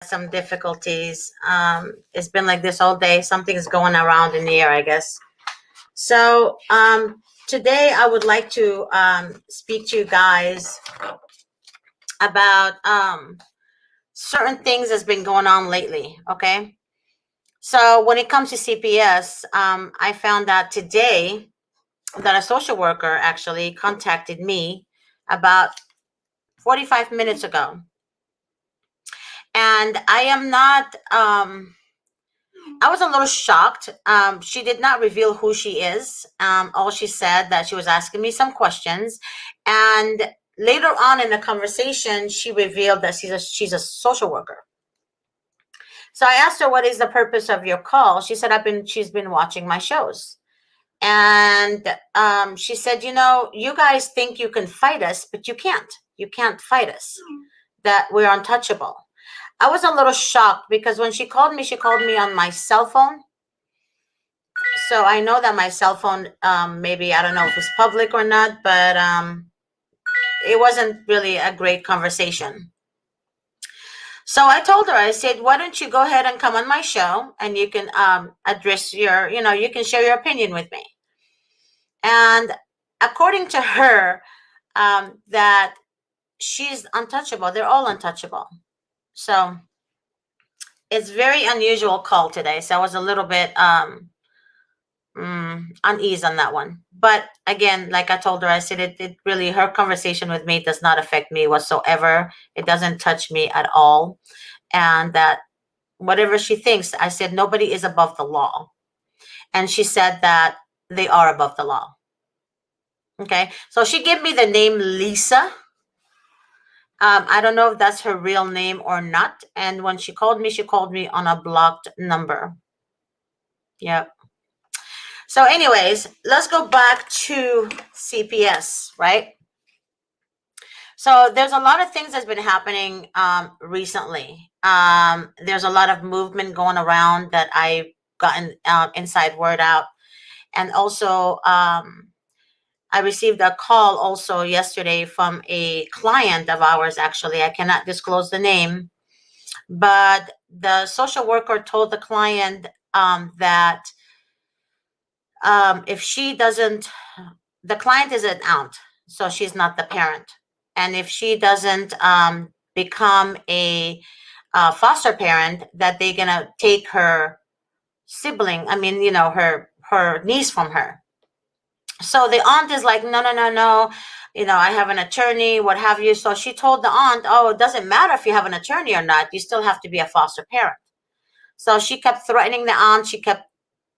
Some difficulties. It's been like this all day. Something's going around in the air, I guess. So today I would like to speak to you guys about certain things that's been going on lately. Okay. So when it comes to CPS, I found out today that a social worker actually contacted me about 45 minutes ago. And I am not, I was a little shocked. She did not reveal who she is. All she said that she was asking me some questions. And later on in the conversation, she revealed that she's a social worker. So I asked her, what is the purpose of your call? She said, she's been watching my shows. And she said, you guys think you can fight us, but you can't. You can't fight us. That we're untouchable. I was a little shocked because when she called me on my cell phone. So I know that my cell phone, maybe, I don't know if it's public or not, but it wasn't really a great conversation. So I told her, I said, why don't you go ahead and come on my show and you can address your, you can share your opinion with me. And according to her, that she's untouchable. They're all untouchable. So it's very unusual call today. So I was a little bit unease on that one. But again, like I told her, I said it really, her conversation with me does not affect me whatsoever. It doesn't touch me at all. And that whatever she thinks, I said, nobody is above the law. And she said that they are above the law. Okay. So she gave me the name Lisa. I don't know if that's her real name or not. And when she called me on a blocked number. Yep. So anyways, let's go back to CPS, right? So there's a lot of things that's been happening recently. There's a lot of movement going around that I've gotten inside word out. And also, I received a call also yesterday from a client of ours, actually. I cannot disclose the name. But the social worker told the client that if she doesn't, the client is an aunt, so she's not the parent. And if she doesn't become a foster parent, that they're going to take her sibling, her niece from her. So the aunt is like, no, I have an attorney, what have you. So she told the aunt, oh, it doesn't matter if you have an attorney or not. You still have to be a foster parent. So she kept threatening the aunt. She kept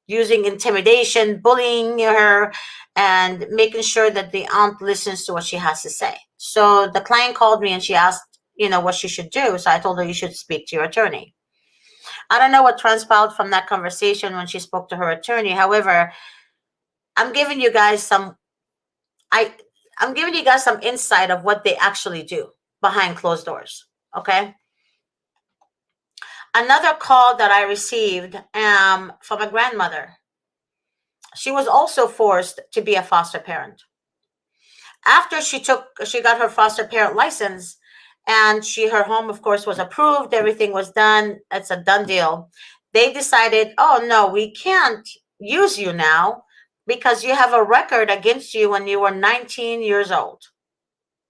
using intimidation, bullying her, and making sure that the aunt listens to what she has to say. So the client called me and she asked, what she should do. So I told her, you should speak to your attorney. I don't know what transpired from that conversation when she spoke to her attorney. However, I'm giving you guys some insight of what they actually do behind closed doors. Okay. Another call that I received from a grandmother. She was also forced to be a foster parent. After she got her foster parent license, and her home, of course, was approved. Everything was done. It's a done deal. They decided, oh no, we can't use you now because you have a record against you when you were 19 years old.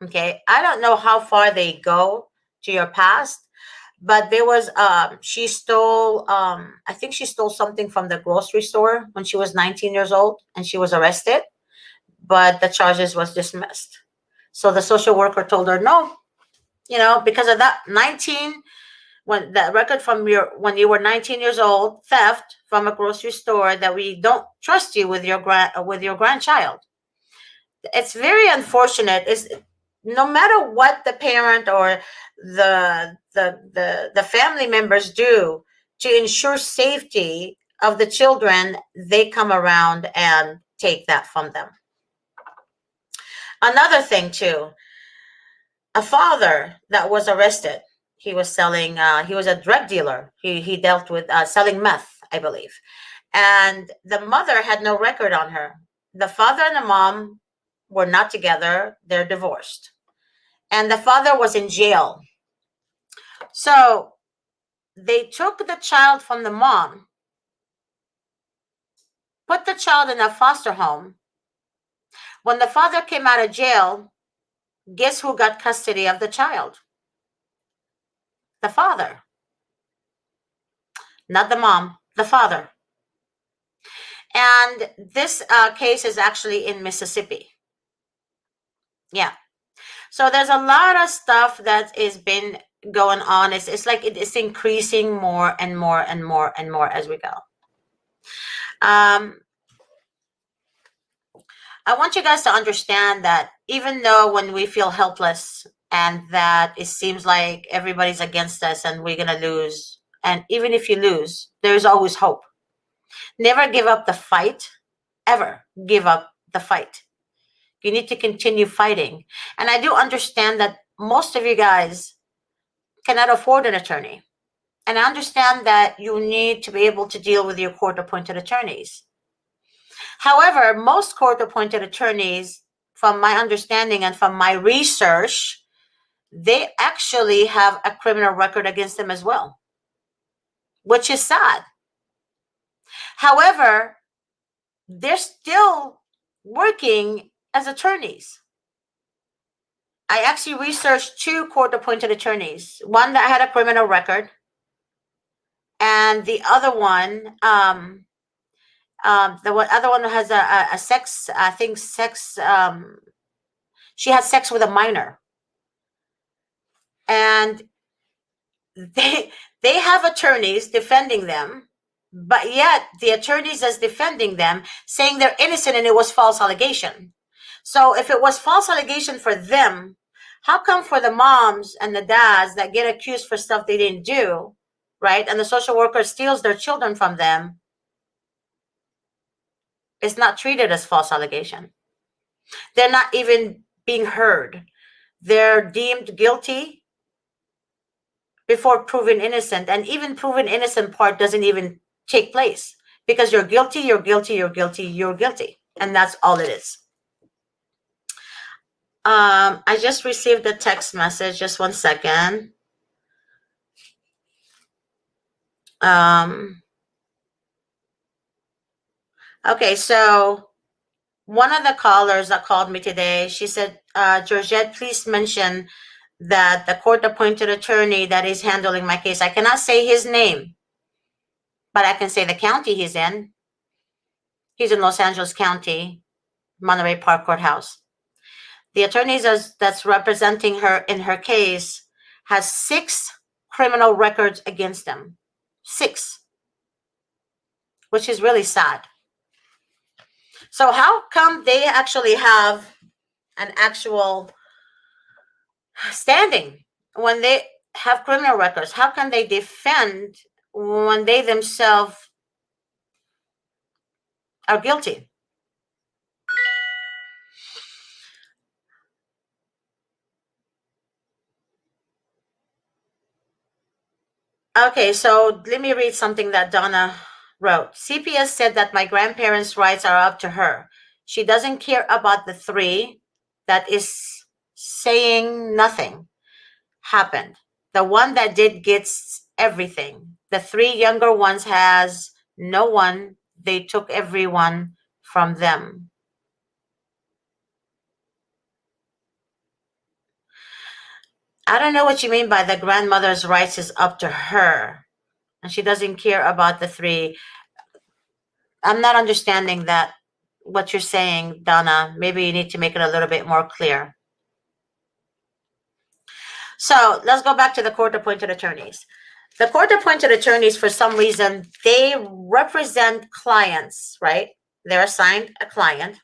Okay. I don't know how far they go to your past, but there was, she stole, I think she stole something from the grocery store when she was 19 years old, and she was arrested, but the charges was dismissed. So the social worker told her, no, because of that 19, when that record from when you were 19 years old, theft from a grocery store, that we don't trust you with your grandchild. It's very unfortunate. Is no matter what the parent or the family members do to ensure safety of the children, they come around and take that from them. Another thing too, a father that was arrested. He was selling, he was a drug dealer. He dealt with selling meth, I believe. And the mother had no record on her. The father and the mom were not together. They're divorced. And the father was in jail. So they took the child from the mom, put the child in a foster home. When the father came out of jail, guess who got custody of the child? The father. Not the mom, the father. And this case is actually in Mississippi. Yeah. So there's a lot of stuff that is been going on. It's like it's increasing more and more and more and more as we go. I want you guys to understand that even though when we feel helpless and that it seems like everybody's against us and we're going to lose, and even if you lose, there's always hope. Never give up the fight, ever give up the fight. You need to continue fighting. And I do understand that most of you guys cannot afford an attorney. And I understand that you need to be able to deal with your court-appointed attorneys. However, most court-appointed attorneys, from my understanding and from my research, they actually have a criminal record against them as well, which is sad. However, they're still working as attorneys. I actually researched 2 court-appointed attorneys, one that had a criminal record, and the other one, other one has a sex, I think sex, she had sex with a minor. And they have attorneys defending them, but yet the attorneys that's defending them saying they're innocent and it was false allegation. So if it was false allegation for them, how come for the moms and the dads that get accused for stuff they didn't do, right? And the social worker steals their children from them, it's not treated as false allegation. They're not even being heard. They're deemed guilty before proven innocent. And even proven innocent part doesn't even take place because you're guilty, you're guilty, you're guilty, you're guilty. And that's all it is. I just received a text message. Just one second. Okay, so one of the callers that called me today, she said, Georgette, please mention that the court-appointed attorney that is handling my case, I cannot say his name, but I can say the county he's in. He's in Los Angeles County, Monterey Park Courthouse. The attorney that's representing her in her case has 6 criminal records against them. 6. Which is really sad. So how come they actually have an actual standing when they have criminal records? How can they defend when they themselves are guilty? Okay, so let me read something that Donna wrote. CPS said that my grandparents' rights are up to her. She doesn't care about the 3 that is saying nothing happened. The one that did gets everything. The 3 younger ones has no one. They took everyone from them. I don't know what you mean by the grandmother's rights is up to her. And she doesn't care about the 3. I'm not understanding that, what you're saying, Donna. Maybe you need to make it a little bit more clear. So let's go back to the court-appointed attorneys. The court-appointed attorneys, for some reason, they represent clients, right? They're assigned a client.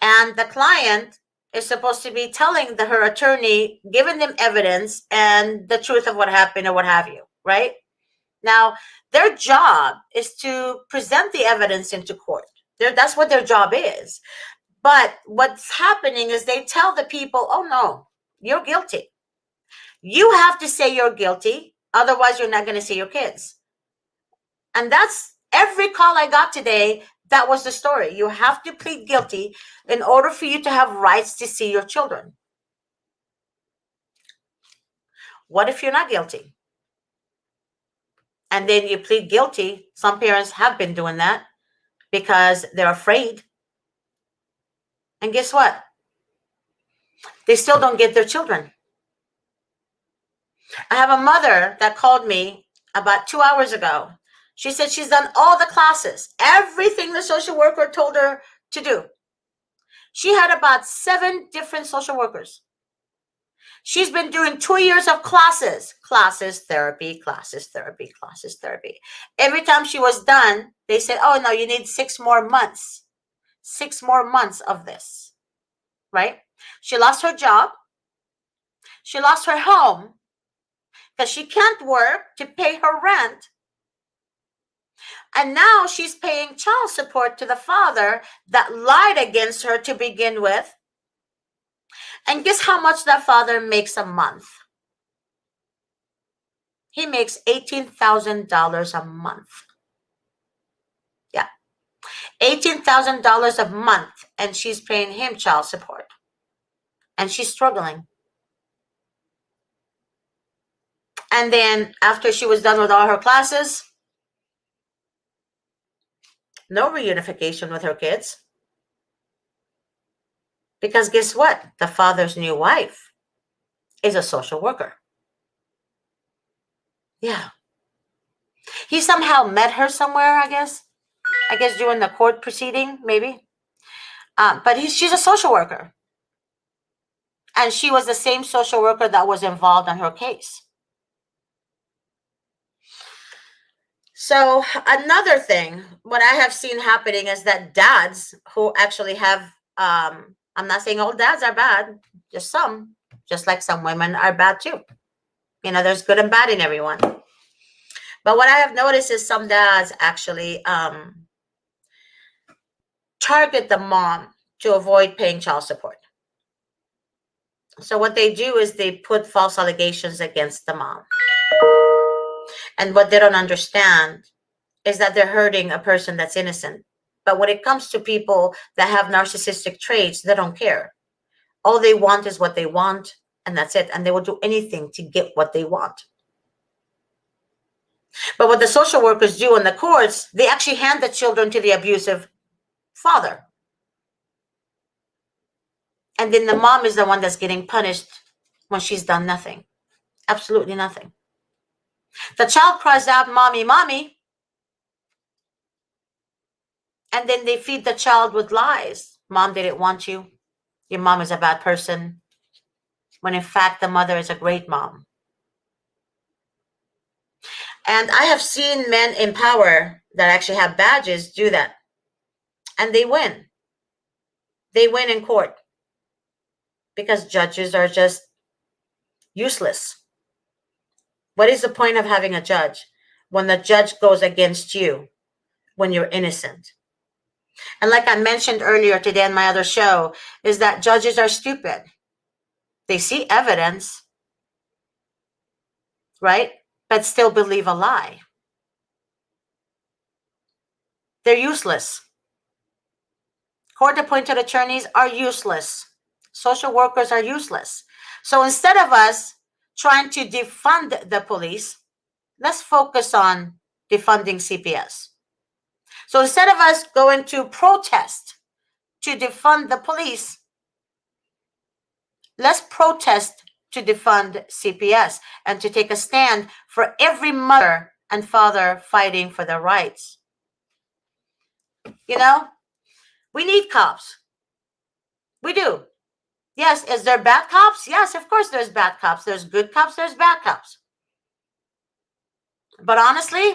And the client is supposed to be telling her attorney, giving them evidence and the truth of what happened or what have you, right? Now, their job is to present the evidence into court. That's what their job is. But what's happening is they tell the people, oh no, you're guilty. You have to say you're guilty. Otherwise, you're not going to see your kids. And that's every call I got today. That was the story. You have to plead guilty in order for you to have rights to see your children. What if you're not guilty? and then you plead guilty. Some parents have been doing that because they're afraid. And guess what? They still don't get their children. I have a mother that called me about 2 hours ago. She said she's done all the classes, everything the social worker told her to do. She had about 7 different social workers. She's been doing 2 years of classes, therapy. Every time she was done, they said, oh, no, you need 6 more months. 6 more months of this, right? She lost her job. She lost her home because she can't work to pay her rent. And now she's paying child support to the father that lied against her to begin with. And guess how much that father makes a month? He makes $18,000 a month. Yeah. $18,000 a month. And she's paying him child support. And she's struggling. And then after she was done with all her classes, no reunification with her kids. Because guess what? The father's new wife is a social worker. Yeah. He somehow met her somewhere, I guess. During the court proceeding, maybe. But she's a social worker. And she was the same social worker that was involved in her case. So another thing, what I have seen happening is that dads who actually have, I'm not saying all dads are bad, just some, just like some women are bad too. You know, there's good and bad in everyone. But what I have noticed is some dads actually target the mom to avoid paying child support. So what they do is they put false allegations against the mom. And what they don't understand is that they're hurting a person that's innocent. But when it comes to people that have narcissistic traits, they don't care. All they want is what they want, and that's it. And they will do anything to get what they want. But what the social workers do in the courts, they actually hand the children to the abusive father. And then the mom is the one that's getting punished when she's done nothing. Absolutely nothing. The child cries out, mommy, mommy. And then they feed the child with lies. Mom didn't want you. Your mom is a bad person. When in fact, the mother is a great mom. And I have seen men in power that actually have badges do that. And they win. They win in court. Because judges are just useless. What is the point of having a judge when the judge goes against you when you're innocent? And like I mentioned earlier today on my other show, is that judges are stupid. They see evidence, right? But still believe a lie. They're useless. Court-appointed attorneys are useless. Social workers are useless. So instead of us trying to defund the police, let's focus on defunding CPS. So instead of us going to protest to defund the police, let's protest to defund CPS and to take a stand for every mother and father fighting for their rights. You know, we need cops. We do. Yes, is there bad cops? Yes, of course there's bad cops. There's good cops, there's bad cops. But honestly,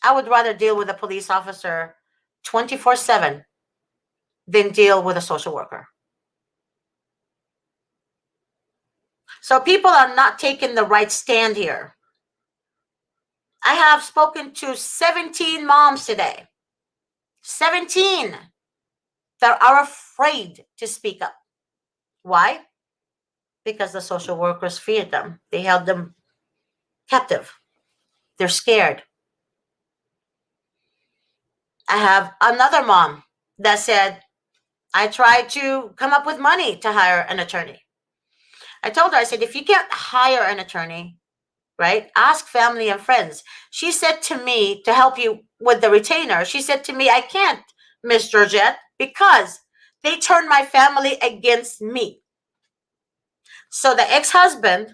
I would rather deal with a police officer 24/7 than deal with a social worker. So people are not taking the right stand here. I have spoken to 17 moms today. 17 that are afraid to speak up. Why? Because the social workers feared them. They held them captive. They're scared. I have another mom that said, I tried to come up with money to hire an attorney. I told her, I said, if you can't hire an attorney, right? Ask family and friends. She said to me, to help you with the retainer, she said to me, I can't, Miss Georgette, because they turned my family against me. So the ex-husband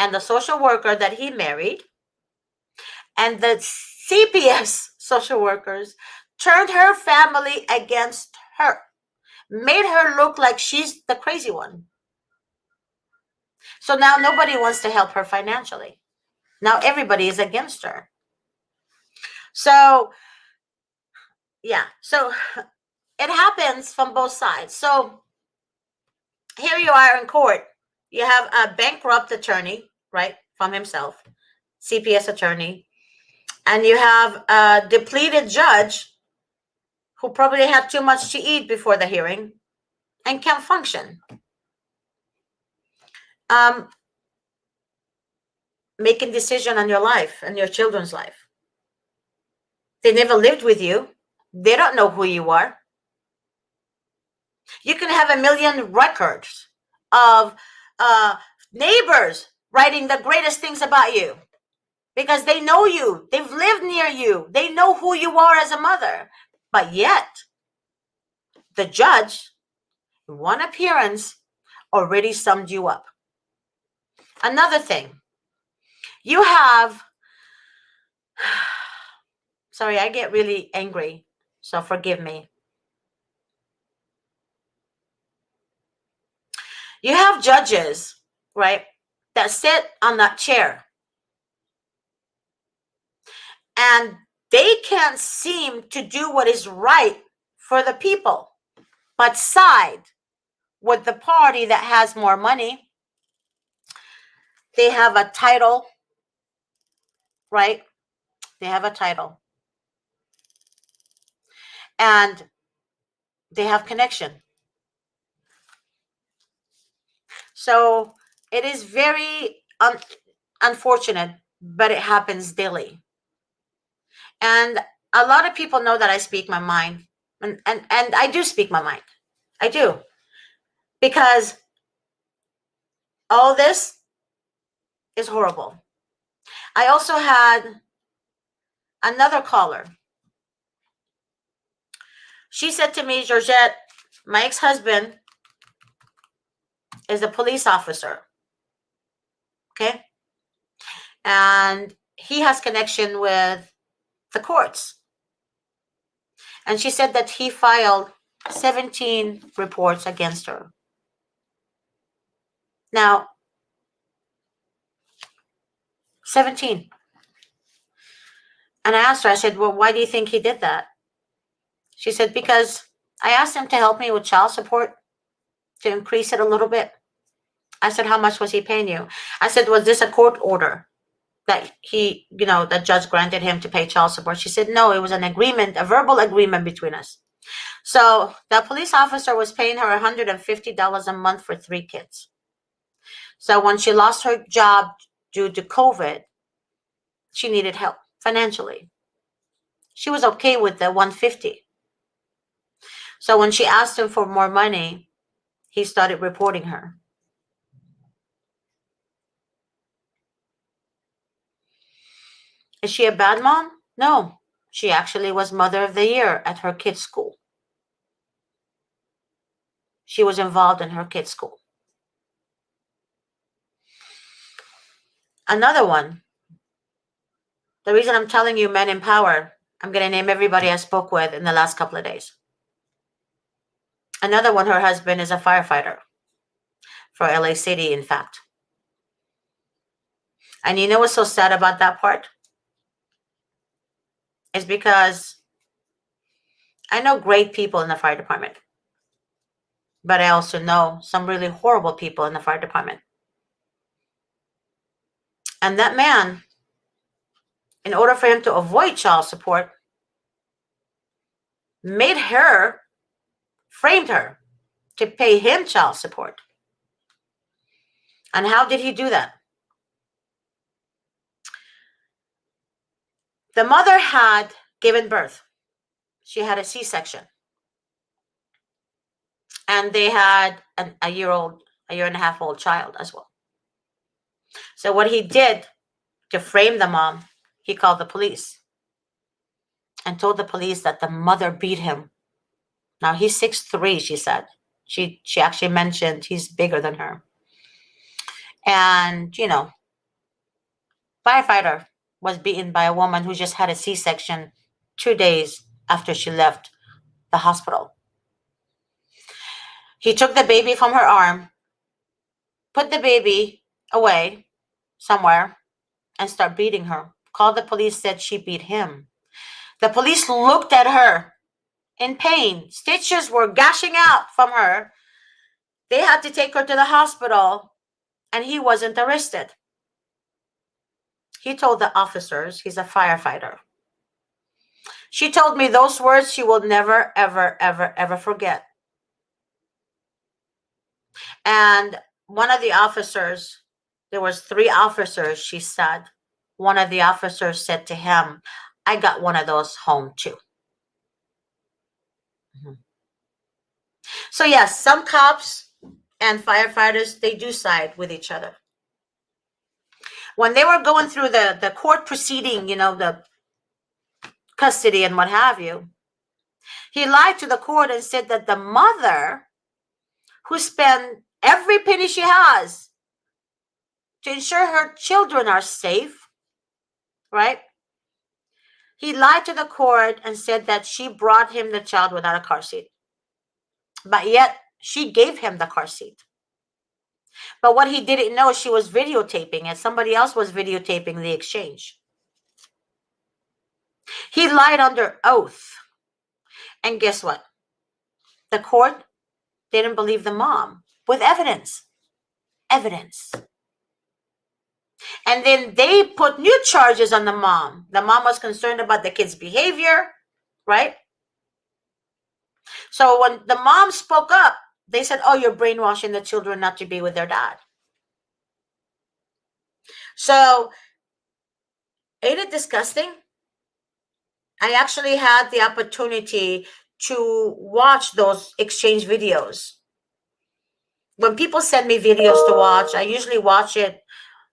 and the social worker that he married and the CPS social workers turned her family against her, made her look like she's the crazy one. So now nobody wants to help her financially. Now everybody is against her. So, yeah. So it happens from both sides. So here you are in court. You have a bankrupt attorney, right, from himself, CPS attorney, and you have a depleted judge who probably had too much to eat before the hearing and can't function. Making decision on your life and your children's life. They never lived with you. They don't know who you are. You can have a million records of neighbors writing the greatest things about you because they know you. They've lived near you. They know who you are as a mother. But yet, the judge, in one appearance, already summed you up. Another thing, you have, sorry, I get really angry, so forgive me. You have judges, right, that sit on that chair and they can't seem to do what is right for the people, but side with the party that has more money. They have a title, right? They have a title. And they have connection. So it is very unfortunate, but it happens daily. And a lot of people know that I speak my mind. And I do speak my mind. I do. Because all this is horrible. I also had another caller. She said to me, Georgette, my ex-husband is a police officer. Okay? And he has connection with the courts. And she said that he filed 17 reports against her. Now, 17. And I asked her, I said, well, why do you think he did that? She said, because I asked him to help me with child support to increase it a little bit. I said, how much was he paying you? I said, was this a court order that he, the judge granted him to pay child support? She said, no, it was an agreement, a verbal agreement between us. So the police officer was paying her $150 a month for 3 kids. So when she lost her job due to COVID, she needed help financially. She was okay with the $150. So when she asked him for more money, he started reporting her. Is she a bad mom? No. She actually was Mother of the Year at her kids' school. She was involved in her kids' school. Another one. The reason I'm telling you men in power, I'm going to name everybody I spoke with in the last couple of days. Another one, her husband is a firefighter for LA City, in fact. And you know what's so sad about that part? It's because I know great people in the fire department, but I also know some really horrible people in the fire department. And that man, in order for him to avoid child support, framed her to pay him child support. And how did he do that? The mother had given birth. She had a C-section. And they had a year and a half old child as well. So what he did to frame the mom, he called the police and told the police that the mother beat him. Now he's 6'3", she said. She actually mentioned he's bigger than her. And, firefighter was beaten by a woman who just had a C-section 2 days after she left the hospital. He took the baby from her arm, put the baby away somewhere, and started beating her. Called the police, said she beat him. The police looked at her in pain. Stitches were gushing out from her. They had to take her to the hospital, and he wasn't arrested. He told the officers he's a firefighter. She told me those words she will never, ever, ever, ever forget. And one of the officers, there was 3 officers, she said. One of the officers said to him, I got one of those home too. So yes, some cops and firefighters, they do side with each other. When they were going through the court proceeding, the custody and what have you, he lied to the court and said that the mother, who spent every penny she has to ensure her children are safe, right? He lied to the court and said that she brought him the child without a car seat. But yet, she gave him the car seat. But what he didn't know, she was videotaping, and somebody else was videotaping the exchange. He lied under oath. And guess what? The court didn't believe the mom with evidence. Evidence. And then they put new charges on the mom. The mom was concerned about the kid's behavior, right? So when the mom spoke up, they said, oh, you're brainwashing the children not to be with their dad. So, ain't it disgusting? I actually had the opportunity to watch those exchange videos. When people send me videos to watch, I usually watch it.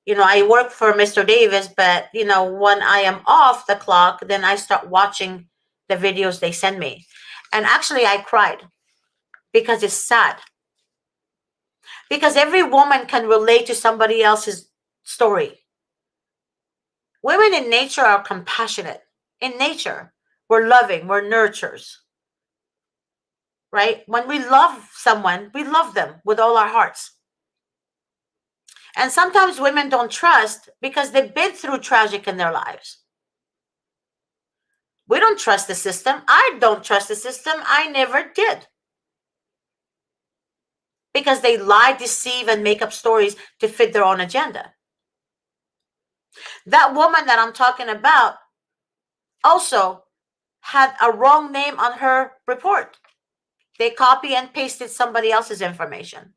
I work for Mr. Davis, but, when I am off the clock, then I start watching the videos they send me. And actually, I cried because it's sad. Because every woman can relate to somebody else's story. Women in nature are compassionate. In nature, we're loving, we're nurturers. Right? When we love someone, we love them with all our hearts. And sometimes women don't trust because they've been through tragic in their lives. We don't trust the system. I don't trust the system. I never did. Because they lie, deceive, and make up stories to fit their own agenda. That woman that I'm talking about also had a wrong name on her report. They copy and pasted somebody else's information.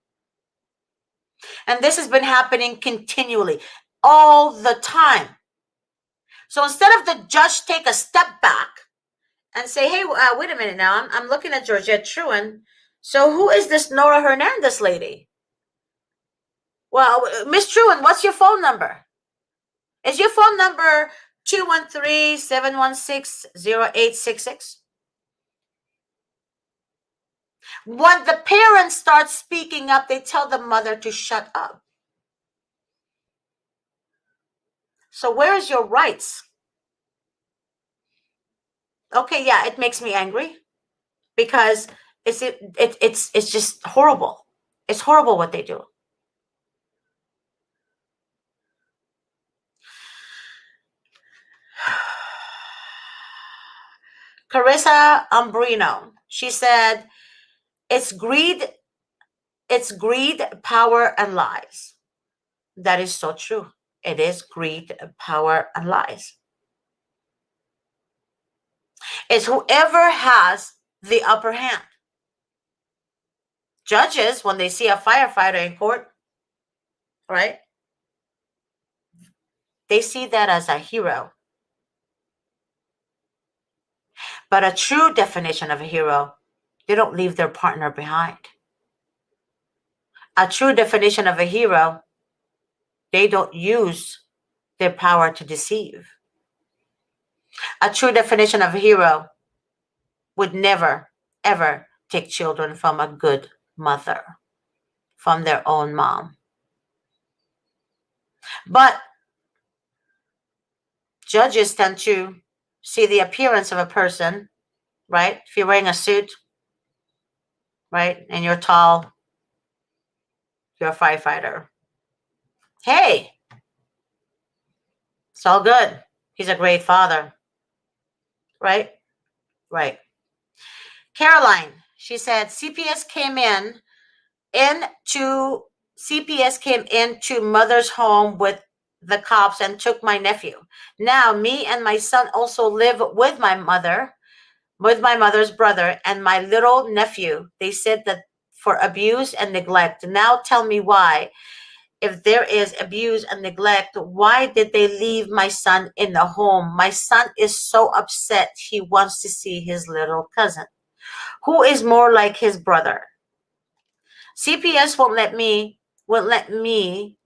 And this has been happening continually, all the time. So instead of the judge take a step back and say, hey, wait a minute now, I'm looking at Georgette Truan. So who is this Nora Hernandez lady? Well, Miss Truan, what's your phone number? Is your phone number 213-716-0866? When the parents start speaking up, they tell the mother to shut up. So where is your rights? Okay, yeah, it makes me angry because it's just horrible. It's horrible what they do. Carissa Umbrino, she said, it's greed, power, and lies. That is so true. It is greed, power, and lies. It's whoever has the upper hand. Judges, when they see a firefighter in court, right, they see that as a hero. But a true definition of a hero, they don't leave their partner behind. A true definition of a hero, They don't use their power to deceive. A true definition of a hero would never, ever take children from a good mother, from their own mom. But judges tend to see the appearance of a person, right? If you're wearing a suit, right, and you're tall, you're a firefighter. Hey, it's all good. He's a great father, right? Right. Caroline, she said, into CPS came into mother's home with the cops and took my nephew. Now me and my son also live with my mother's brother and my little nephew. They said that for abuse and neglect. Now tell me why. If there is abuse and neglect, why did they leave my son in the home? My son is so upset. He wants to see his little cousin, who is more like his brother. CPS won't let me,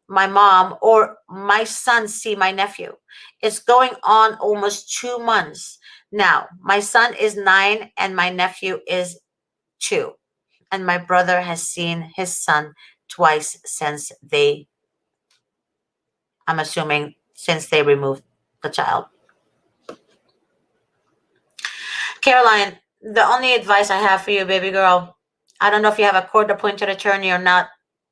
my mom, or my son see my nephew. It's going on almost 2 months now. My son is 9 and my nephew is 2. And my brother has seen his son twice I'm assuming, since they removed the child. Caroline, the only advice I have for you, baby girl, I don't know if you have a court-appointed attorney or not,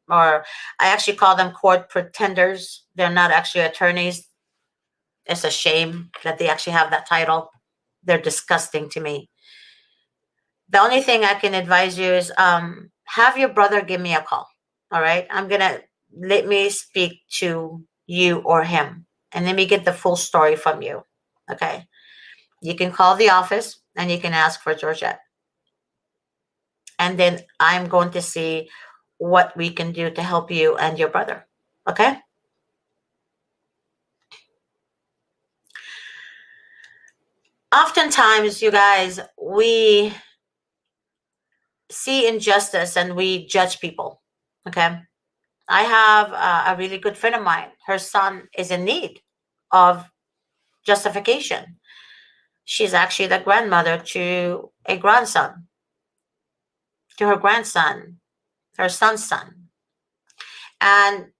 or I actually call them court pretenders. They're not actually attorneys. It's a shame that they actually have that title. They're disgusting to me. The only thing I can advise you is have your brother give me a call. All right? Let me speak to you or him, and let me get the full story from you. Okay? You can call the office and you can ask for Georgette. And then I'm going to see what we can do to help you and your brother. Okay? Oftentimes, you guys, we see injustice and we judge people. Okay? I have a really good friend of mine. Her son is in need of justification. She's actually the grandmother to a grandson, to her grandson, her son's son. And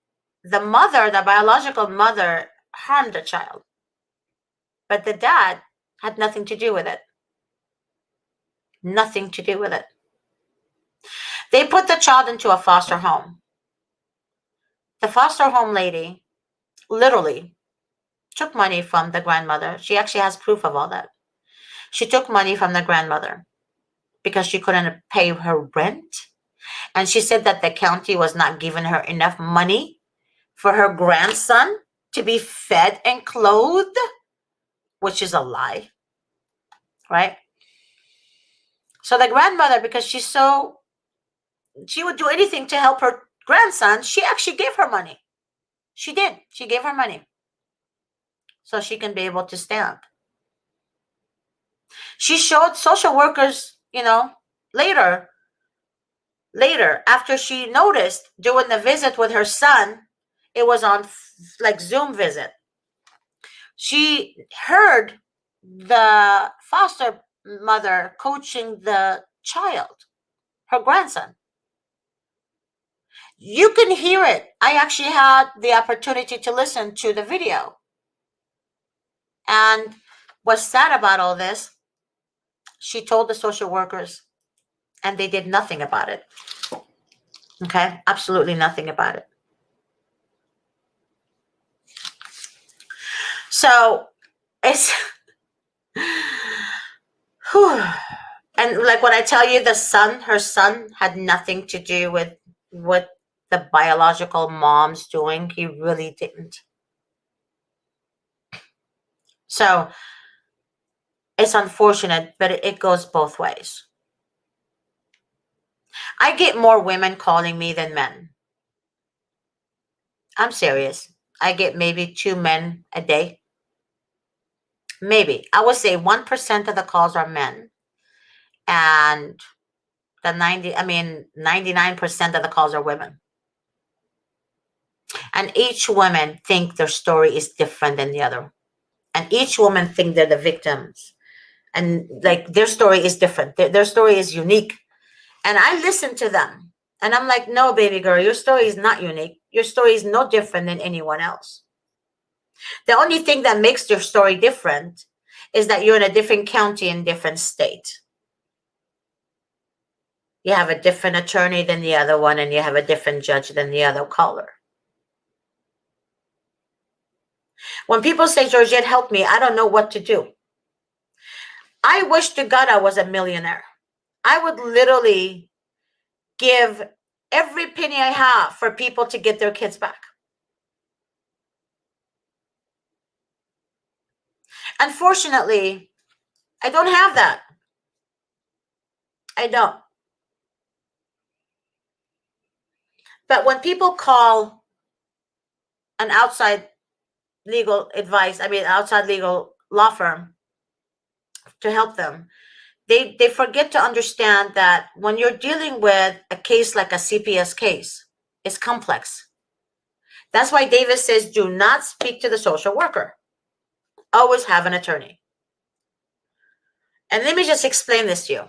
the mother, the biological mother, harmed the child. But the dad had nothing to do with it. Nothing to do with it. They put the child into a foster home. The foster home lady literally took money from the grandmother. She actually has proof of all that. She took money from the grandmother because she couldn't pay her rent. And she said that the county was not giving her enough money for her grandson to be fed and clothed, which is a lie, right? So the grandmother, because she would do anything to help her grandson, she actually gave her money. She did. She gave her money so she can be able to stand. She showed social workers, later, after she noticed doing the visit with her son, it was on like Zoom visit. She heard the foster mother coaching the child, her grandson. You can hear it. I actually had the opportunity to listen to the video. And what's sad about all this, she told the social workers and they did nothing about it. Okay? Absolutely nothing about it. So it's and like when I tell you her son had nothing to do with what the biological mom's doing. He really didn't. So it's unfortunate, but it goes both ways. I get more women calling me than men. I'm serious. I get maybe 2 men a day. Maybe. I would say 1% of the calls are men. And 99% of the calls are women. And each woman think their story is different than the other. And each woman think they're the victims. And like their story is different. Their story is unique. And I listen to them. And I'm like, no, baby girl, your story is not unique. Your story is no different than anyone else. The only thing that makes your story different is that you're in a different county and different state. You have a different attorney than the other one, and you have a different judge than the other caller. When people say, Georgette, help me, I don't know what to do. I wish to God I was a millionaire. I would literally give every penny I have for people to get their kids back. Unfortunately, I don't have that. I don't. But when people call an outside legal advice, outside legal law firm to help them, they forget to understand that when you're dealing with a case like a CPS case, it's complex. That's why Davis says, do not speak to the social worker. Always have an attorney. And let me just explain this to you.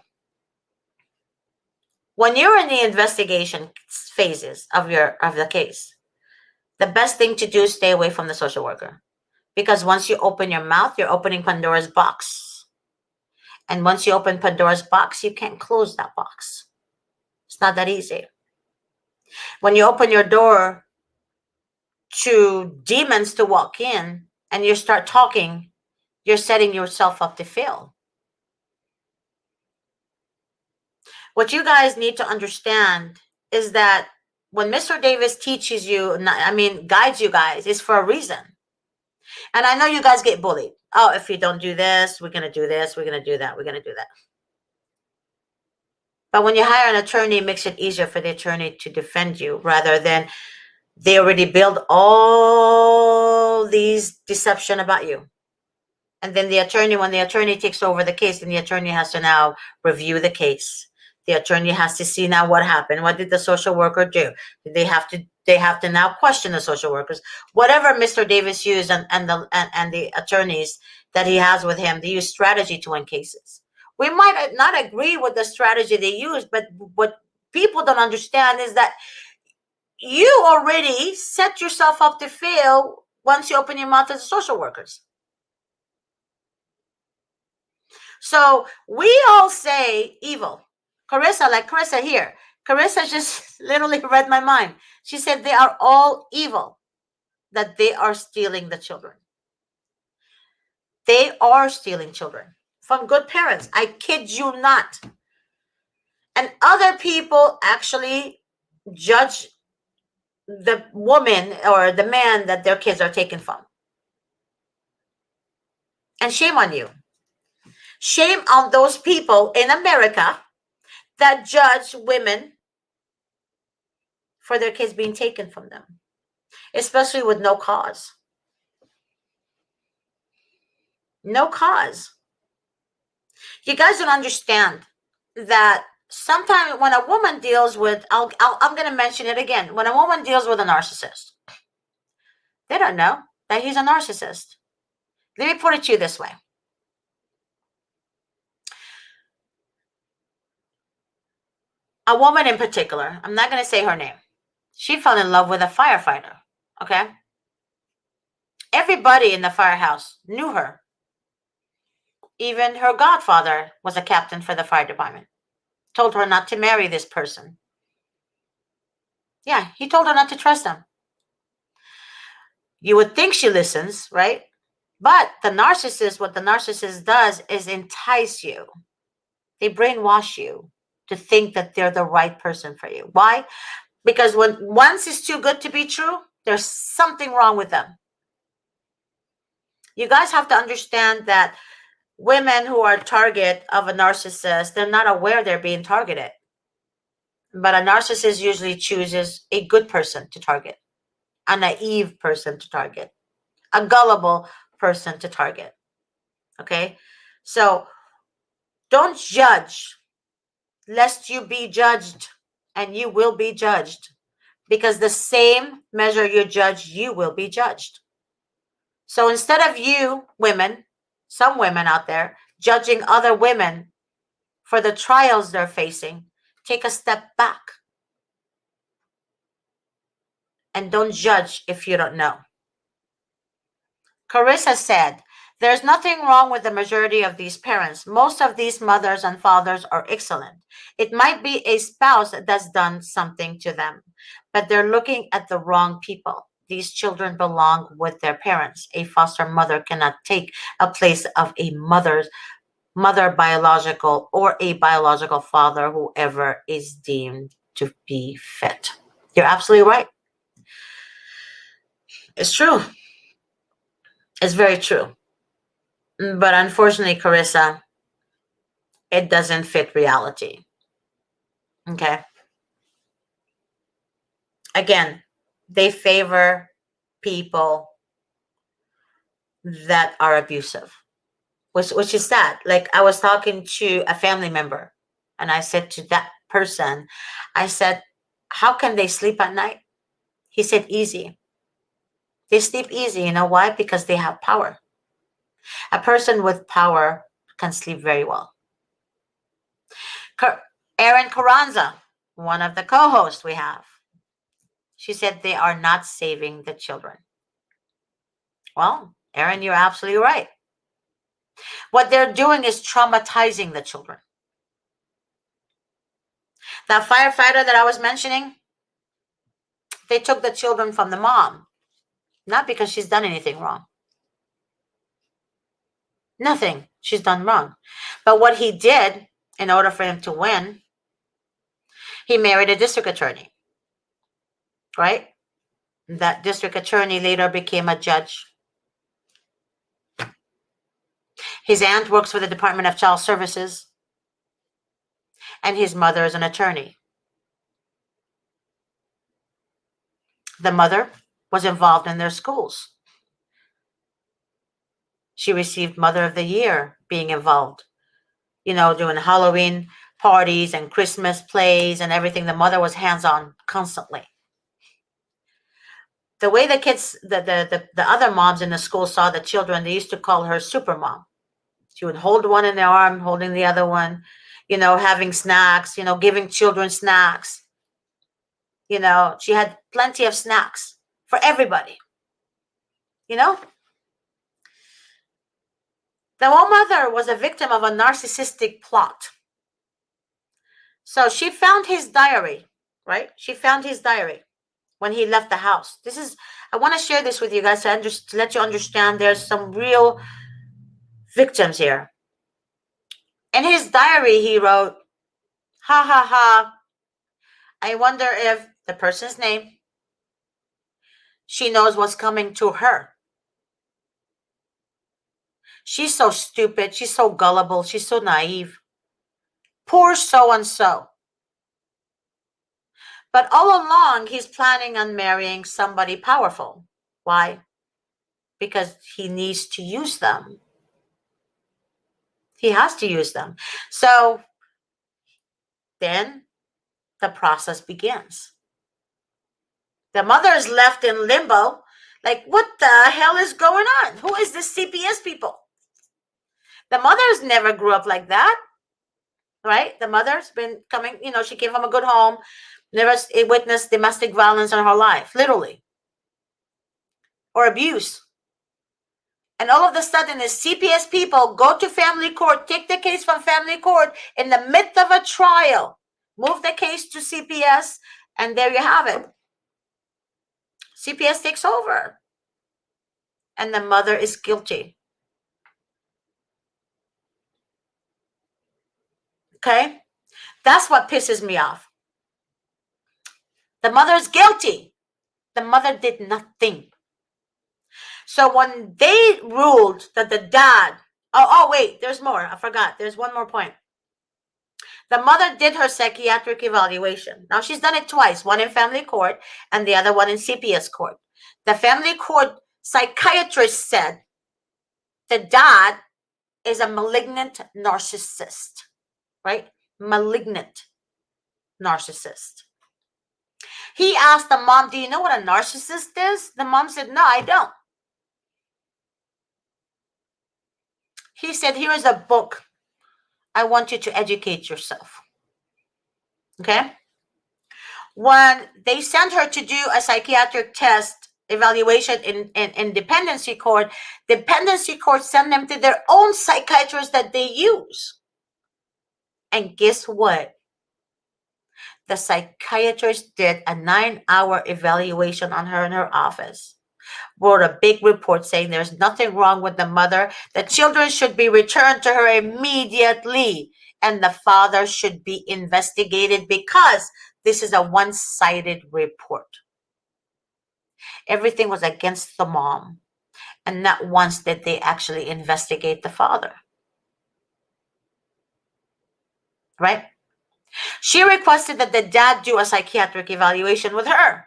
When you're in the investigation phases of the case, the best thing to do is stay away from the social worker. Because once you open your mouth, you're opening Pandora's box. And once you open Pandora's box, you can't close that box. It's not that easy. When you open your door to demons to walk in and you start talking, you're setting yourself up to fail. What you guys need to understand is that when Mr. Davis teaches you, guides you guys, it's for a reason. And I know you guys get bullied. Oh, if you don't do this, we're going to do this, we're going to do that, we're going to do that. But when you hire an attorney, it makes it easier for the attorney to defend you rather than they already build all these deception about you. And then when the attorney takes over the case, then the attorney has to now review the case. The attorney has to see now what happened. What did the social worker do? They have to now question the social workers. Whatever Mr. Davis used and the attorneys that he has with him, they use strategy to win cases. We might not agree with the strategy they use, but what people don't understand is that you already set yourself up to fail once you open your mouth to the social workers. So we all say evil. Carissa here. Carissa just literally read my mind. She said they are all evil, that they are stealing the children. They are stealing children from good parents. I kid you not. And other people actually judge the woman or the man that their kids are taken from. And shame on you. Shame on those people in America that judge women for their kids being taken from them, especially with no cause. No cause. You guys don't understand that sometimes when a woman deals with, I'm going to mention it again, when a woman deals with a narcissist, they don't know that he's a narcissist. Let me put it to you this way. A woman in particular, I'm not going to say her name, she fell in love with a firefighter, okay? Everybody in the firehouse knew her. Even her godfather was a captain for the fire department. Told her not to marry this person. Yeah, he told her not to trust him. You would think she listens, right? But what the narcissist does is entice you. They brainwash you to think that they're the right person for you. Why? Because once it's too good to be true, there's something wrong with them. You guys have to understand that women who are target of a narcissist, they're not aware they're being targeted. But a narcissist usually chooses a good person to target, a naive person to target, a gullible person to target. Okay? So don't judge, lest you be judged, and you will be judged. because the same measure you judge, you will be judged. So instead of you women, some women out there, judging other women for the trials they're facing, take a step back and don't judge if you don't know. Carissa said, there's nothing wrong with the majority of these parents. Most of these mothers and fathers are excellent. It might be a spouse that's done something to them, but they're looking at the wrong people. These children belong with their parents. A foster mother cannot take a place of a mother biological or a biological father, whoever is deemed to be fit. You're absolutely right. It's true. It's very true. But unfortunately, Carissa, it doesn't fit reality. Okay. Again, they favor people that are abusive, which is sad. Like, I was talking to a family member, and I said to that person, I said, how can they sleep at night? He said, easy. They sleep easy. You know why? Because they have power. A person with power can sleep very well. Erin Carranza, one of the co-hosts we have, she said they are not saving the children. Well, Erin, you're absolutely right. What they're doing is traumatizing the children. That firefighter that I was mentioning, they took the children from the mom, not because she's done anything wrong. Nothing she's done wrong. But what he did, in order for him to win, he married a district attorney, right? That district attorney later became a judge. His aunt works for the Department of Child Services, and his mother is an attorney. The mother was involved in their schools. She received Mother of the Year being involved, doing Halloween parties and Christmas plays and everything. The mother was hands-on constantly. The way the kids, the other moms in the school saw the children, they used to call her super mom. She would hold one in their arm, holding the other one, having snacks, giving children snacks. She had plenty of snacks for everybody. The one mother was a victim of a narcissistic plot. So she found his diary, right? She found his diary when he left the house. I want to share this with you guys to let you understand there's some real victims here. In his diary, he wrote, ha ha ha, I wonder if the person's name, she knows what's coming to her. She's so stupid. She's so gullible. She's so naive. Poor so-and-so. But all along, he's planning on marrying somebody powerful. Why? Because he needs to use them. He has to use them. So then the process begins. The mother is left in limbo. Like, what the hell is going on? Who is this CPS people? The mother's never grew up like that, right? The mother's been coming, she came from a good home, never witnessed domestic violence in her life, literally, or abuse. And all of a sudden, the CPS people go to family court, take the case from family court in the midst of a trial, move the case to CPS, and there you have it. CPS takes over, and the mother is guilty. Okay? That's what pisses me off. The mother is guilty. The mother did nothing. So when they ruled that the dad, wait, there's more. I forgot. There's one more point. The mother did her psychiatric evaluation. Now, she's done it twice, one in family court and the other one in CPS court. The family court psychiatrist said the dad is a malignant narcissist, right? Malignant narcissist. He asked the mom, do you know what a narcissist is? The mom said, no, I don't. He said, here is a book. I want you to educate yourself. Okay? When they sent her to do a psychiatric test evaluation in dependency court sent them to their own psychiatrist that they use. And guess what? The psychiatrist did a 9-hour evaluation on her in her office, wrote a big report saying there's nothing wrong with the mother, the children should be returned to her immediately, and the father should be investigated because this is a one-sided report. Everything was against the mom, and not once did they actually investigate the father. Right? She requested that the dad do a psychiatric evaluation with her.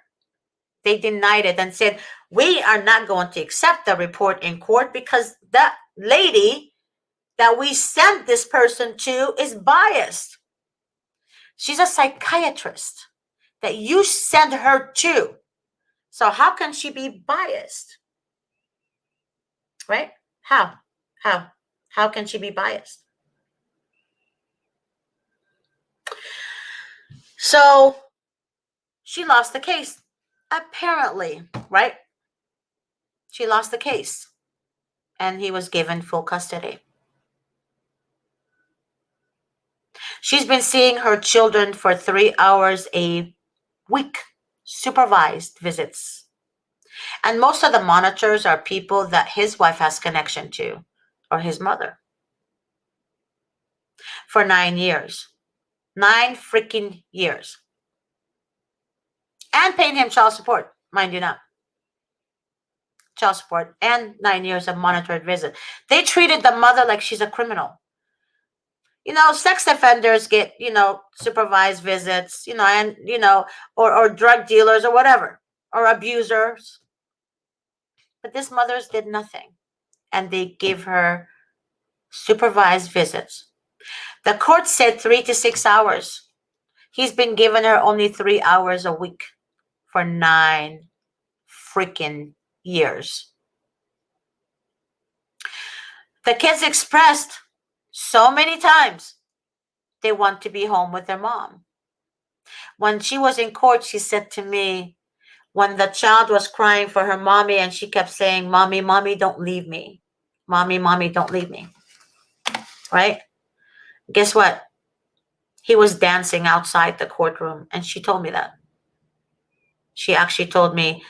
They denied it and said, we are not going to accept the report in court because that lady that we sent this person to is biased. She's a psychiatrist that you sent her to. So how can she be biased? Right? How? How can she be biased? So she lost the case. Apparently, right? She lost the case. And he was given full custody. She's been seeing her children for 3 hours a week, supervised visits. And most of the monitors are people that his wife has connection to, or his mother. For 9 years. 9 freaking years. And paying him child support, mind you not. Child support and 9 years of monitored visit. They treated the mother like she's a criminal. Sex offenders get, supervised visits, and, or drug dealers or whatever, or abusers. But this mother's did nothing. And they give her supervised visits. The court said 3 to 6 hours. He's been giving her only 3 hours a week for 9 freaking years. The kids expressed so many times they want to be home with their mom. When she was in court, she said to me, when the child was crying for her mommy and she kept saying, mommy, mommy, don't leave me. Mommy, mommy, don't leave me. Right? Guess what? He was dancing outside the courtroom, and she told me that. She actually told me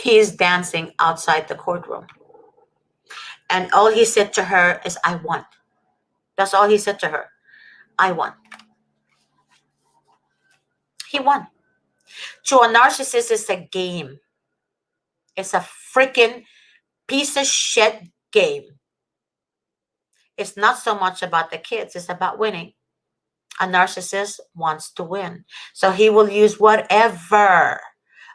he's dancing outside the courtroom. And all he said to her is, I won. That's all he said to her. I won. He won. To a narcissist, it's a game. It's a freaking piece of shit game. It's not so much about the kids. It's about winning. A narcissist wants to win. So he will use whatever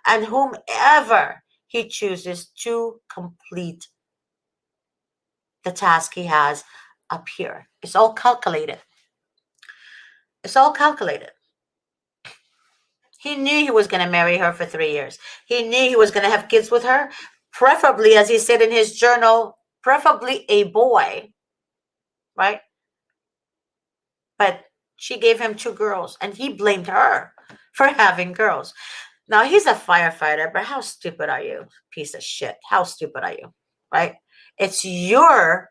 and whomever he chooses to complete the task he has up here. It's all calculated. It's all calculated. He knew he was going to marry her for 3 years. He knew he was going to have kids with her, preferably, as he said in his journal, preferably a boy, right? But she gave him 2 girls, and he blamed her for having girls. Now, he's a firefighter, but how stupid are you, piece of shit? How stupid are you, right? It's your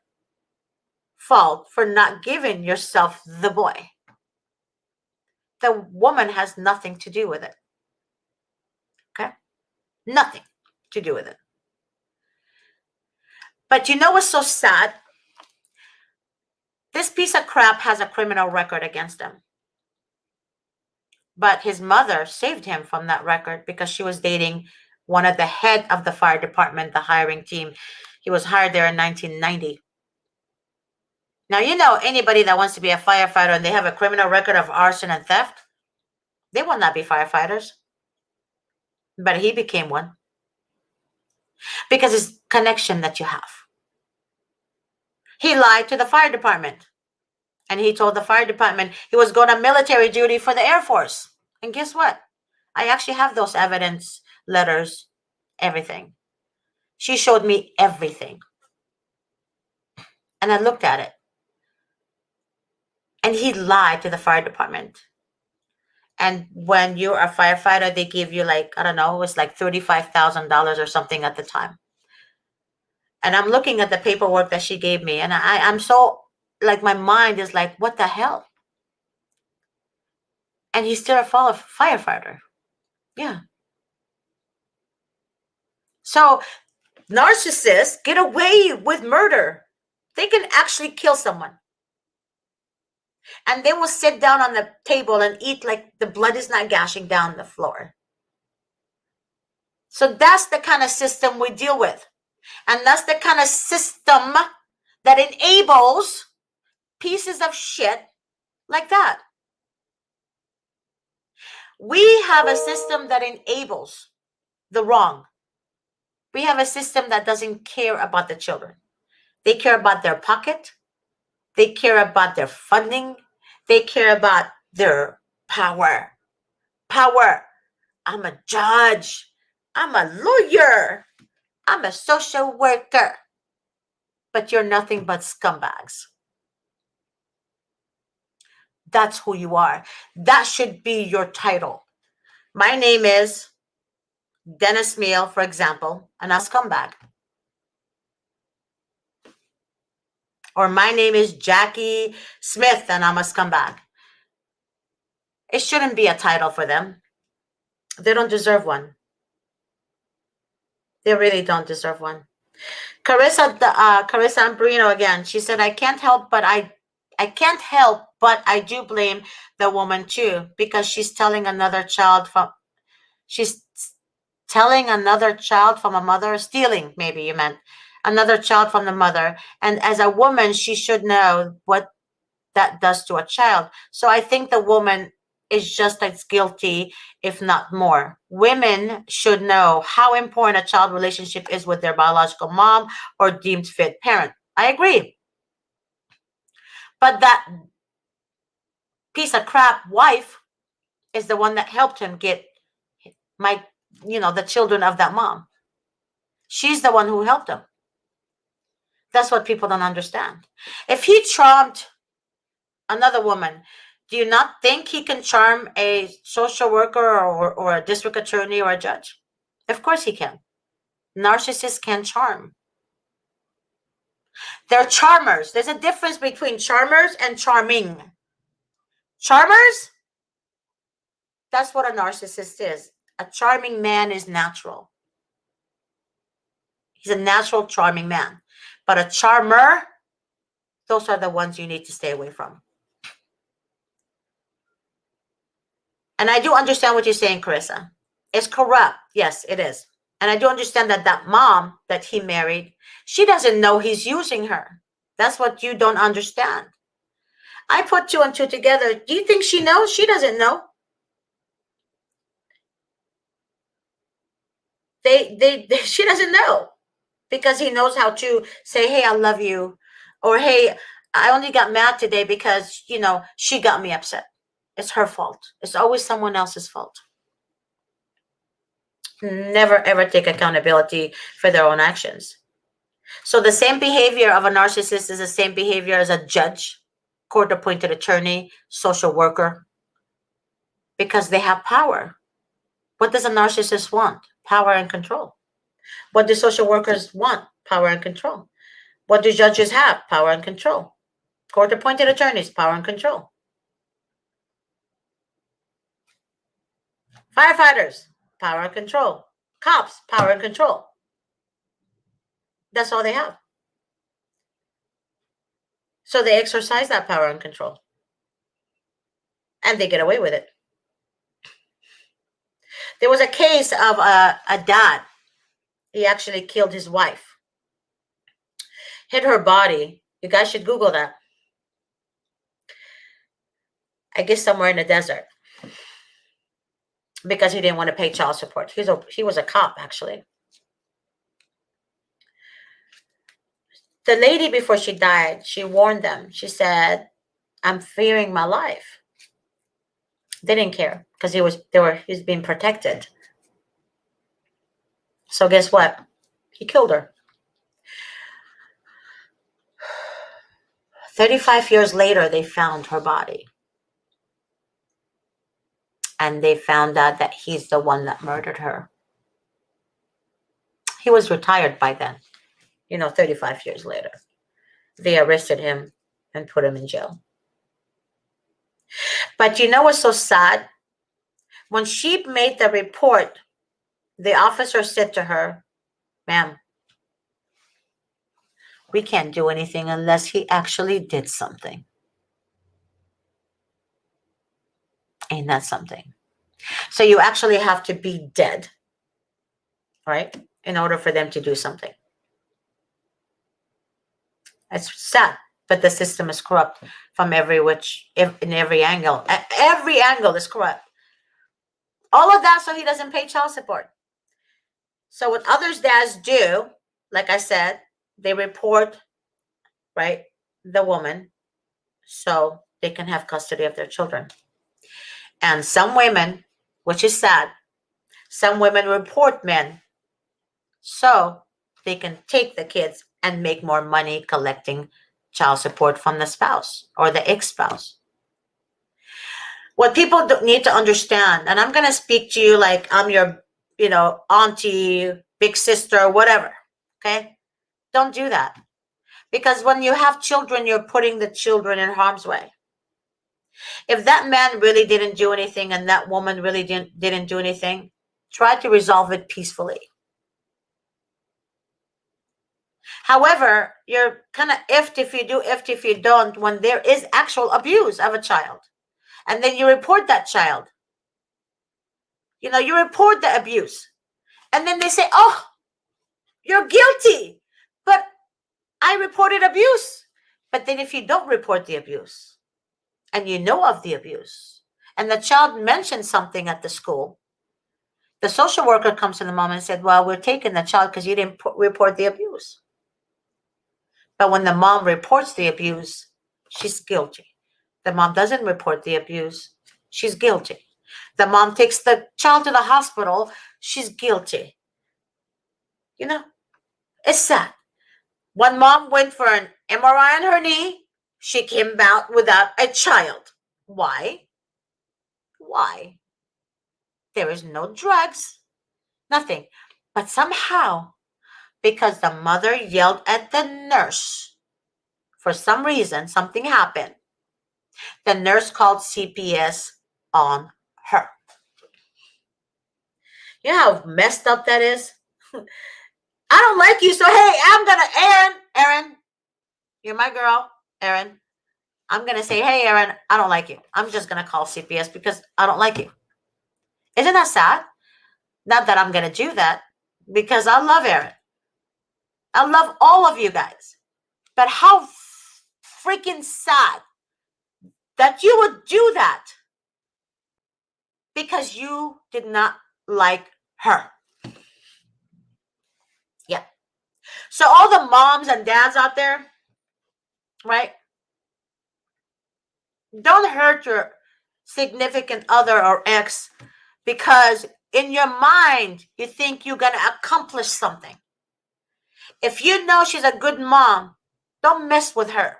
fault for not giving yourself the boy. The woman has nothing to do with it. Okay? Nothing to do with it. But you know what's so sad? This piece of crap has a criminal record against him. But his mother saved him from that record because she was dating one of the head of the fire department, the hiring team. He was hired there in 1990. Now, anybody that wants to be a firefighter and they have a criminal record of arson and theft, they will not be firefighters. But he became one. Because it's connection that you have. He lied to the fire department. And he told the fire department he was going on military duty for the Air Force. And guess what? I actually have those evidence letters, everything. She showed me everything. And I looked at it. And he lied to the fire department. And when you're a firefighter, they give you like, I don't know, it was like $35,000 or something at the time. And I'm looking at the paperwork that she gave me, and I'm so, like, my mind is like, what the hell? And he's still a firefighter. Yeah. So narcissists get away with murder. They can actually kill someone. And they will sit down on the table and eat like the blood is not gushing down the floor. So that's the kind of system we deal with. And that's the kind of system that enables pieces of shit like that. We have a system that enables the wrong. We have a system that doesn't care about the children. They care about their pocket. They care about their funding. They care about their power. Power. I'm a judge. I'm a lawyer. I'm a social worker. But you're nothing but scumbags. That's who you are. That should be your title. My name is Dennis Meal, for example, and I'm a scumbag. Or my name is Jackie Smith, and I'm a scumbag. It shouldn't be a title for them. They don't deserve one. They really don't deserve one. Carissa Ambrino again. She said, I can't help, but I do blame the woman too, because she's telling another child from a mother, stealing, maybe you meant, another child from the mother. And as a woman, she should know what that does to a child. So I think the woman is just as guilty, if not more. Women should know how important a child relationship is with their biological mom or deemed fit parent. I agree. But that piece of crap wife is the one that helped him get the children of that mom. She's the one who helped him. That's what people don't understand. If he charmed another woman, do you not think he can charm a social worker or a district attorney or a judge? Of course he can. Narcissists can charm. They're charmers. There's a difference between charmers and charming. Charmers, that's what a narcissist is. A charming man is natural. He's a natural charming man. But a charmer, those are the ones you need to stay away from. And I do understand what you're saying, Carissa. It's corrupt. Yes, it is. And I do understand that mom that he married, she doesn't know he's using her. That's what you don't understand. I put two and two together. Do you think she knows? She doesn't know. She doesn't know, because he knows how to say, hey, I love you. Or, hey, I only got mad today because, she got me upset. It's her fault. It's always someone else's fault. Never, ever take accountability for their own actions. So the same behavior of a narcissist is the same behavior as a judge, court-appointed attorney, social worker, because they have power. What does a narcissist want? Power and control. What do social workers want? Power and control. What do judges have? Power and control. Court-appointed attorneys, power and control. Firefighters, power and control. Cops, power and control. That's all they have. So they exercise that power and control. And they get away with it. There was a case of a dad. He actually killed his wife. Hid her body. You guys should Google that. I guess somewhere in the desert. Because he didn't want to pay child support. He was a cop, actually. The lady, before she died, she warned them. She said, I'm fearing my life. They didn't care because he was being protected. So guess what? He killed her. 35 years later, they found her body. And they found out that he's the one that murdered her. He was retired by then, 35 years later. They arrested him and put him in jail. But you know what's so sad? When she made the report, the officer said to her, "Ma'am, we can't do anything unless he actually did something." Ain't that something? So you actually have to be dead, right, in order for them to do something. It's sad, but the system is corrupt from in every angle. Every angle is corrupt. All of that so he doesn't pay child support. So what others dads do, like I said, they report, right, the woman so they can have custody of their children. And some women, which is sad, some women report men so they can take the kids and make more money collecting child support from the spouse or the ex-spouse. What people need to understand, and I'm going to speak to you like I'm your, auntie, big sister, whatever, okay? Don't do that. Because when you have children, you're putting the children in harm's way. If that man really didn't do anything and that woman really didn't do anything, try to resolve it peacefully. However, you're kind of iffed if you do, iffed if you don't, when there is actual abuse of a child. And then you report that child. You report the abuse. And then they say, "Oh, you're guilty. But I reported abuse." But then if you don't report the abuse, and you know of the abuse, and the child mentioned something at the school, the social worker comes to the mom and said, "Well, we're taking the child because you didn't report the abuse." But when the mom reports the abuse, she's guilty. The mom doesn't report the abuse, she's guilty. The mom takes the child to the hospital, she's guilty. It's sad. One mom went for an MRI on her knee, she came out without a child. Why? Why? There is no drugs, nothing. But somehow, because the mother yelled at the nurse, for some reason, something happened. The nurse called CPS on her. You know how messed up that is? "I don't like you, so hey, I'm gonna, Erin, you're my girl, Erin. I'm gonna say, hey, Erin, I don't like you. I'm just gonna call CPS because I don't like you." Isn't that sad? Not that I'm gonna do that, because I love Erin. I love all of you guys. But how freaking sad that you would do that because you did not like her. Yeah. So all the moms and dads out there, right? Don't hurt your significant other or ex because in your mind you think you're going to accomplish something. If you know she's a good mom, don't mess with her.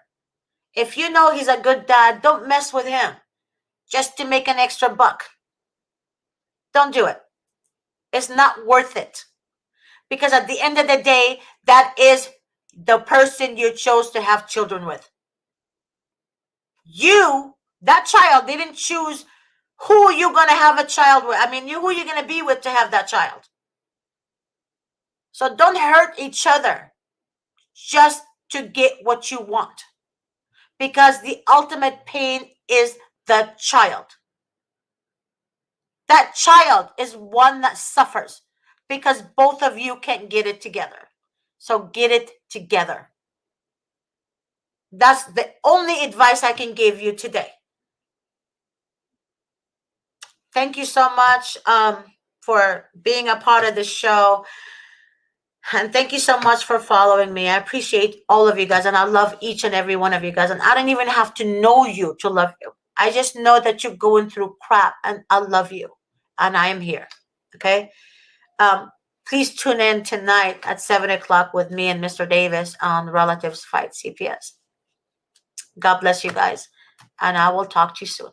If you know he's a good dad, don't mess with him just to make an extra buck. Don't do it. It's not worth it. Because at the end of the day, that is the person you chose to have children with. You, that child, didn't choose who you're going to have a child with. Who you're going to be with to have that child. So don't hurt each other just to get what you want. Because the ultimate pain is the child. That child is one that suffers because both of you can't get it together. So get it together. That's the only advice I can give you today. Thank you so much for being a part of the show. And thank you so much for following me. I appreciate all of you guys. And I love each and every one of you guys. And I don't even have to know you to love you. I just know that you're going through crap, and I love you, and I am here. Okay. Please tune in tonight at 7 o'clock with me and Mr. Davis on Relatives Fight CPS. God bless you guys, and I will talk to you soon.